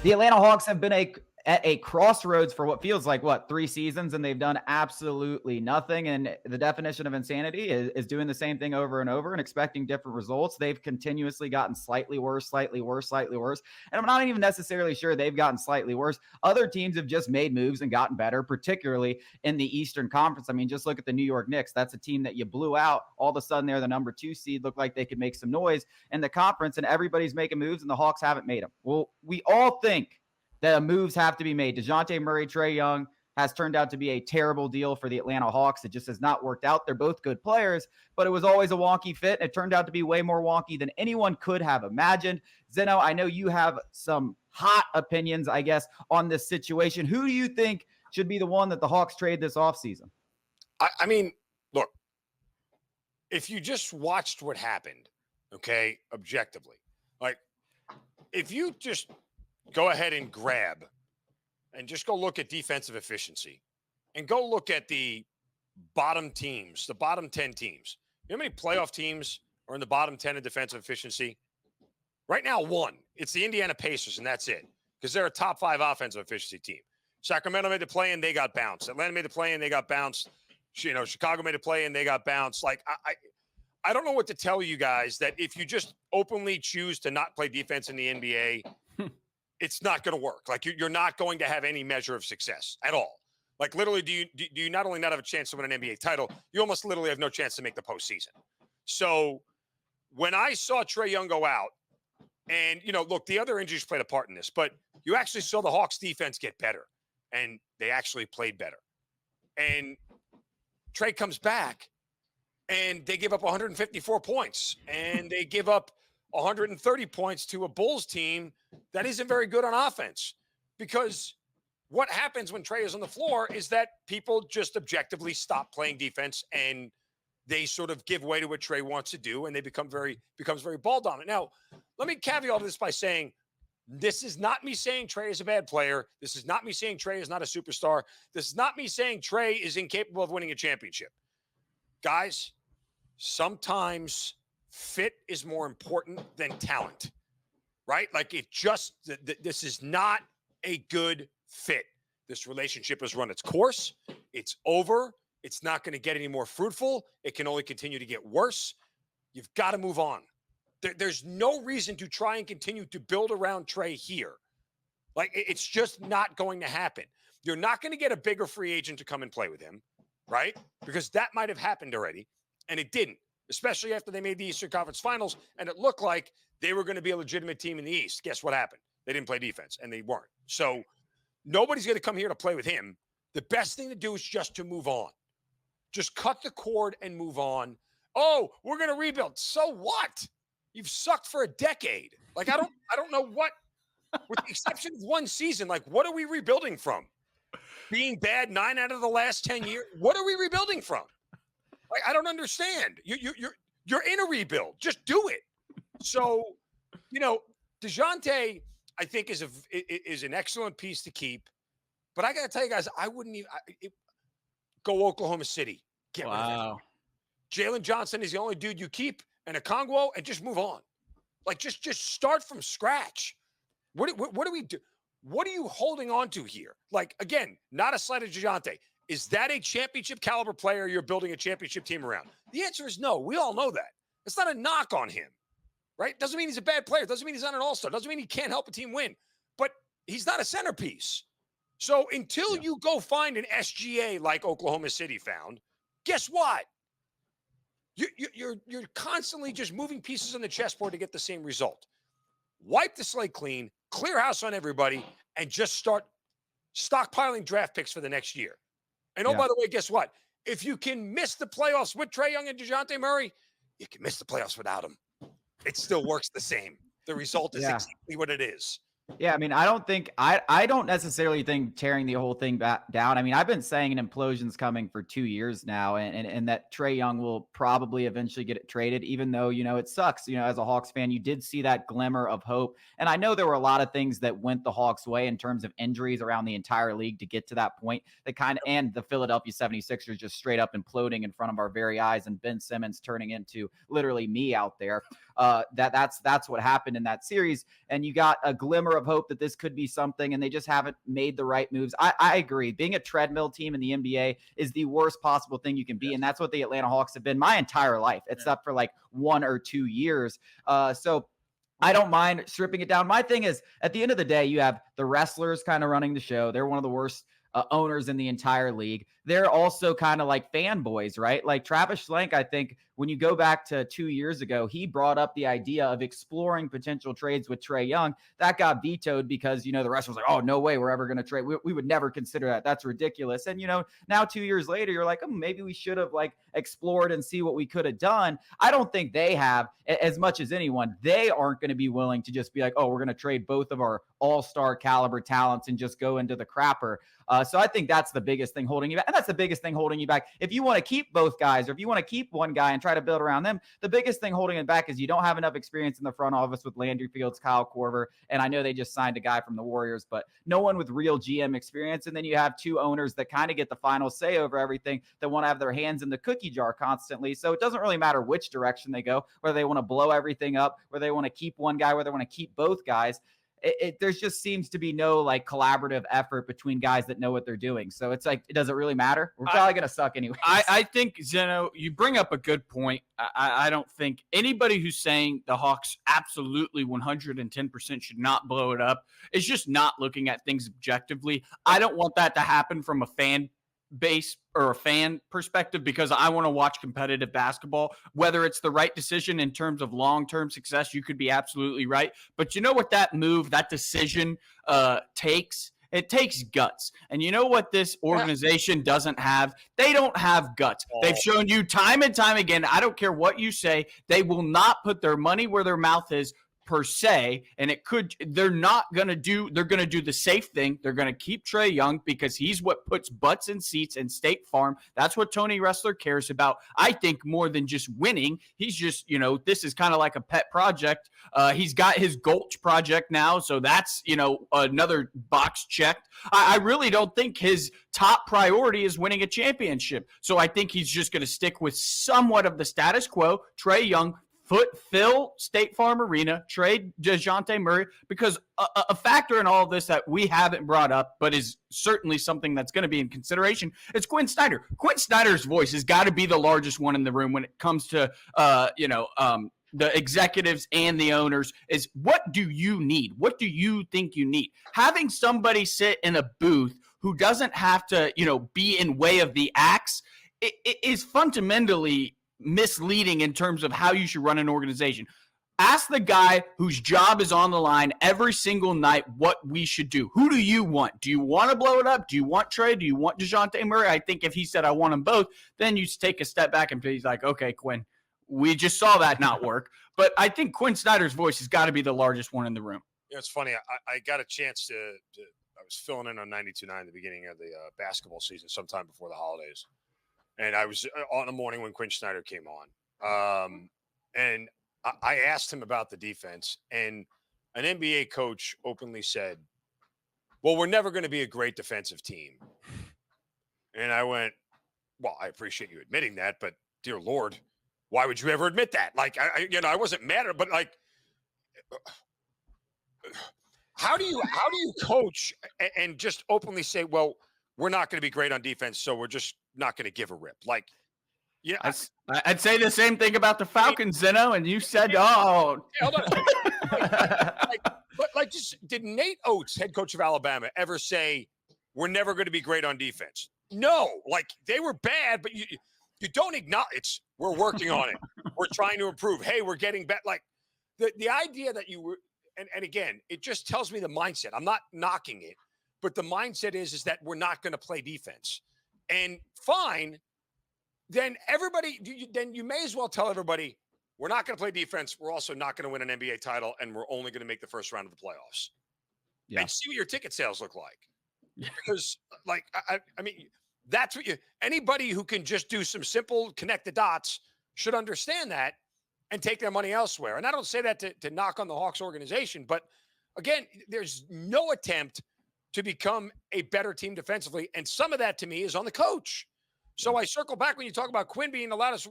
The Atlanta Hawks have been at a crossroads for what feels like 3 seasons, and they've done absolutely nothing. And the definition of insanity is doing the same thing over and over and expecting different results. They've continuously gotten slightly worse, slightly worse, slightly worse. And I'm not even necessarily sure they've gotten slightly worse. Other teams have just made moves and gotten better, particularly in the Eastern Conference. I mean, just look at the New York Knicks. That's a team that you blew out. All of a sudden, they're the number 2 seed, look like they could make some noise in the conference, and everybody's making moves, and the Hawks haven't made them. Well, we all think the moves have to be made. Dejounte Murray, Trae Young has turned out to be a terrible deal for the Atlanta Hawks. It just has not worked out. They're both good players, but it was always a wonky fit. It turned out to be way more wonky than anyone could have imagined. Zinno, I know you have some hot opinions, I guess, on this situation. Who do you think should be the one that the Hawks trade this offseason? I mean, look, if you just watched what happened, okay, objectively, like if you just go ahead and grab and just go look at defensive efficiency and go look at the bottom teams, the bottom 10 teams. You know how many playoff teams are in the bottom 10 in defensive efficiency? Right now, one. It's the Indiana Pacers, and that's it, because they're a top 5 offensive efficiency team. Sacramento made the play, and they got bounced. Atlanta made the play, and they got bounced. Chicago made a play, and they got bounced. Like, I don't know what to tell you guys, that if you just openly choose to not play defense in the NBA, it's not going to work. Like, you're not going to have any measure of success at all. Like, literally, do you not only not have a chance to win an NBA title, you almost literally have no chance to make the postseason. So when I saw Trae Young go out, and, look, the other injuries played a part in this, but you actually saw the Hawks defense get better, and they actually played better. And Trae comes back, and they give up 154 points, and they give up 130 points to a Bulls team that isn't very good on offense. Because what happens when Trae is on the floor is that people just objectively stop playing defense, and they sort of give way to what Trae wants to do, and they becomes very ball dominant. Now, let me caveat this by saying, this is not me saying Trae is a bad player. This is not me saying Trae is not a superstar. This is not me saying Trae is incapable of winning a championship. Guys, sometimes fit is more important than talent, right? Like, this is not a good fit. This relationship has run its course. It's over. It's not going to get any more fruitful. It can only continue to get worse. You've got to move on. There's no reason to try and continue to build around Trae here. Like, it's just not going to happen. You're not going to get a bigger free agent to come and play with him, right? Because that might have happened already, and it didn't, especially after they made the Eastern Conference Finals, and it looked like they were going to be a legitimate team in the East. Guess what happened? They didn't play defense, and they weren't. So nobody's going to come here to play with him. The best thing to do is just to move on. Just cut the cord and move on. Oh, we're going to rebuild. So what? You've sucked for a decade. Like, I don't know what, with the exception of one season, like, what are we rebuilding from? Being bad 9 out of the last 10 years? What are we rebuilding from? Like, I don't understand. You're in a rebuild. Just do it. So, DeJounte, I think, is an excellent piece to keep. But I got to tell you guys, I wouldn't even go Oklahoma City. Get rid of it. Jalen Johnson is the only dude you keep, and a Okongwu, and just move on. Like, just start from scratch. What do we do? What are you holding on to here? Like, again, not a slight of DeJounte. Is that a championship caliber player you're building a championship team around? The answer is no. We all know that. It's not a knock on him, right? Doesn't mean he's a bad player. Doesn't mean he's not an all-star. Doesn't mean he can't help a team win. But he's not a centerpiece. So until you go find an SGA like Oklahoma City found, guess what? You're constantly just moving pieces on the chessboard to get the same result. Wipe the slate clean, clear house on everybody, and just start stockpiling draft picks for the next year. And by the way, guess what? If you can miss the playoffs with Trae Young and Dejounte Murray, you can miss the playoffs without them. It still works the same. The result is exactly what it is. Yeah, I mean, I don't necessarily think tearing the whole thing back down. I mean, I've been saying an implosion's coming for 2 years now, and that Trae Young will probably eventually get it traded, even though, it sucks. As a Hawks fan, you did see that glimmer of hope. And I know there were a lot of things that went the Hawks' way in terms of injuries around the entire league to get to that point. And the Philadelphia 76ers just straight up imploding in front of our very eyes, and Ben Simmons turning into literally me out there. That's what happened in that series. And you got a glimmer of hope that this could be something, and they just haven't made the right moves. I agree. Being a treadmill team in the NBA is the worst possible thing you can be, and that's what the Atlanta Hawks have been my entire life, except for like 1 or 2 years. So I don't mind stripping it down. My thing is, at the end of the day, you have the wrestlers kind of running the show. They're one of the worst owners in the entire league. They're also kind of like fanboys, right? Like Travis Schlenk, I think when you go back to 2 years ago, he brought up the idea of exploring potential trades with Trae Young. That got vetoed because, the rest was like, oh, no way we're ever going to trade. We would never consider that. That's ridiculous. And, now 2 years later, you're like, oh, maybe we should have like explored and see what we could have done. I don't think they have, as much as anyone, they aren't going to be willing to just be like, oh, we're going to trade both of our all-star caliber talents and just go into the crapper. So I think that's the biggest thing holding you back. And that's the biggest thing holding you back. If you want to keep both guys, or if you want to keep one guy and try to build around them, the biggest thing holding it back is you don't have enough experience in the front office with Landry Fields, Kyle Korver. And I know they just signed a guy from the Warriors, but no one with real GM experience. And then you have 2 owners that kind of get the final say over everything, that want to have their hands in the cookie jar constantly. So it doesn't really matter which direction they go, whether they want to blow everything up, whether they want to keep one guy, whether they want to keep both guys. There's just seems to be no like collaborative effort between guys that know what they're doing. So it's like, does it really matter? We're probably going to suck anyway. I think, Zinno, you bring up a good point. I don't think anybody who's saying the Hawks absolutely 110% should not blow it up is just not looking at things objectively. I don't want that to happen from a fan base or a fan perspective, because I want to watch competitive basketball. Whether it's the right decision in terms of long-term success, you could be absolutely right. But you know what that move, that decision takes? It takes guts. And you know what this organization doesn't have? They don't have guts. They've shown you time and time again, I don't care what you say, they will not put their money where their mouth is, per se, and they're going to do the safe thing. They're going to keep Trae Young because he's what puts butts in seats in State Farm. That's what Tony Ressler cares about. I think more than just winning. He's just, this is kind of like a pet project. He's got his Gulch project now, so that's, another box checked. I really don't think his top priority is winning a championship. So I think he's just going to stick with somewhat of the status quo. Trae Young, fill State Farm Arena, trade Dejounte Murray, because a factor in all of this that we haven't brought up, but is certainly something that's going to be in consideration, is Quinn Snyder. Quinn Snyder's voice has got to be the largest one in the room when it comes to, the executives and the owners. Is what do you need? What do you think you need? Having somebody sit in a booth who doesn't have to, be in way of the axe, it is fundamentally misleading in terms of how you should run an organization. Ask the guy whose job is on the line every single night what we should do. Who do you want? Do you want to blow it up? Do you want Trae? Do you want Dejounte Murray? I think if he said, I want them both, then you take a step back and he's like, okay, Quinn, we just saw that not work. But I think Quinn Snyder's voice has got to be the largest one in the room. It's funny. I got a chance to I was filling in on 92.9 at the beginning of the basketball season sometime before the holidays. And I was on the morning when Quinn Snyder came on. And I asked him about the defense, and an NBA coach openly said, well, we're never going to be a great defensive team. And I went, well, I appreciate you admitting that, but dear Lord, why would you ever admit that? Like, I wasn't mad at it, but like, how do you coach and just openly say, well, we're not going to be great on defense, so we're just not going to give a rip? Like, I'd say the same thing about the Falcons, Zinno, and you said, oh. Hold on. Did Nate Oates, head coach of Alabama, ever say, we're never going to be great on defense? No. Like, they were bad, but you don't acknowledge, we're working on it. We're trying to improve. Hey, we're getting better. Like, the idea that you were, and again, it just tells me the mindset. I'm not knocking it, but the mindset is that we're not going to play defense. And fine, then you may as well tell everybody, we're not going to play defense. We're also not going to win an NBA title, and we're only going to make the first round of the playoffs. Yeah. And see what your ticket sales look like. Yeah. Because, like, I mean, that's what anybody who can just do some simple connect the dots should understand that and take their money elsewhere. And I don't say that to knock on the Hawks organization, but again, there's no attempt to become a better team defensively. And some of that to me is on the coach. So I circle back when you talk about Quinn being the loudest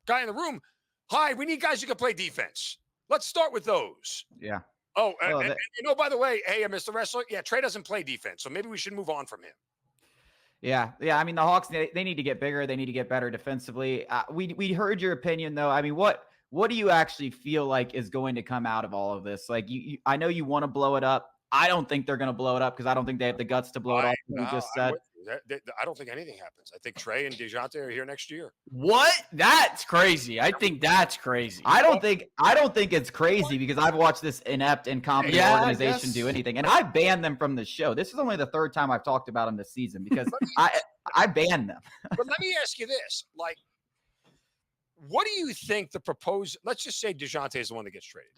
guy in the room. Hi, we need guys who can play defense. Let's start with those. Yeah. Oh, Oh, by the way, hey, Mr. Wrestler, yeah, Trae doesn't play defense, so maybe we should move on from him. Yeah. I mean, the Hawks, they need to get bigger. They need to get better defensively. We heard your opinion, though. I mean, what do you actually feel like is going to come out of all of this? Like, I know you want to blow it up. I don't think they're going to blow it up because I don't think they have the guts to blow it off. You just said. I don't think anything happens. I think Trae and Dejounte are here next year. What? That's crazy. I think that's crazy. I don't think it's crazy because I've watched this inept, incompetent organization do anything, and I banned them from the show. This is only the third time I've talked about them this season because I banned them. But let me ask you this: like, what do you think the proposed? Let's just say Dejounte is the one that gets traded.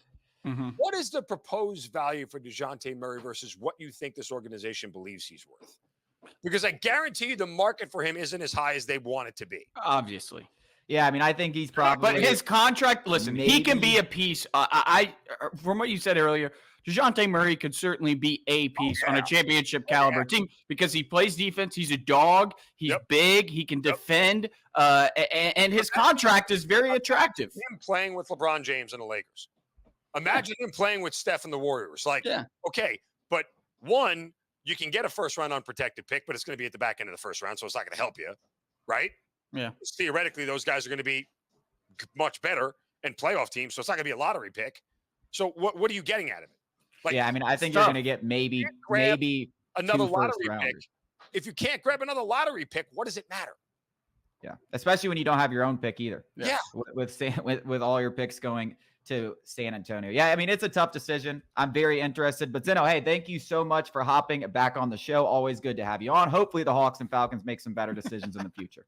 Mm-hmm. What is the proposed value for Dejounte Murray versus what you think this organization believes he's worth? Because I guarantee you the market for him isn't as high as they want it to be. Obviously. Yeah, I mean, I think he's probably. But his contract, listen, he can be a piece. From what you said earlier, Dejounte Murray could certainly be a piece on a championship caliber team because he plays defense. He's a dog. He's big. He can defend. And his contract is very attractive. Him playing with LeBron James and the Lakers. Imagine him playing with Steph and the Warriors. Like, okay, but one, you can get a first-round unprotected pick, but it's going to be at the back end of the first round, so it's not going to help you, right? Yeah. Theoretically, those guys are going to be much better and playoff teams, so it's not going to be a lottery pick. So what are you getting out of it? Like, I mean, I think you're going to get maybe another two lottery first-rounders. pick. If you can't grab another lottery pick, what does it matter? Yeah, especially when you don't have your own pick either. Yeah. With all your picks going to San Antonio. Yeah, I mean, it's a tough decision. I'm very interested. But Zinno, hey, thank you so much for hopping back on the show. Always good to have you on. Hopefully the Hawks and Falcons make some better decisions in the future.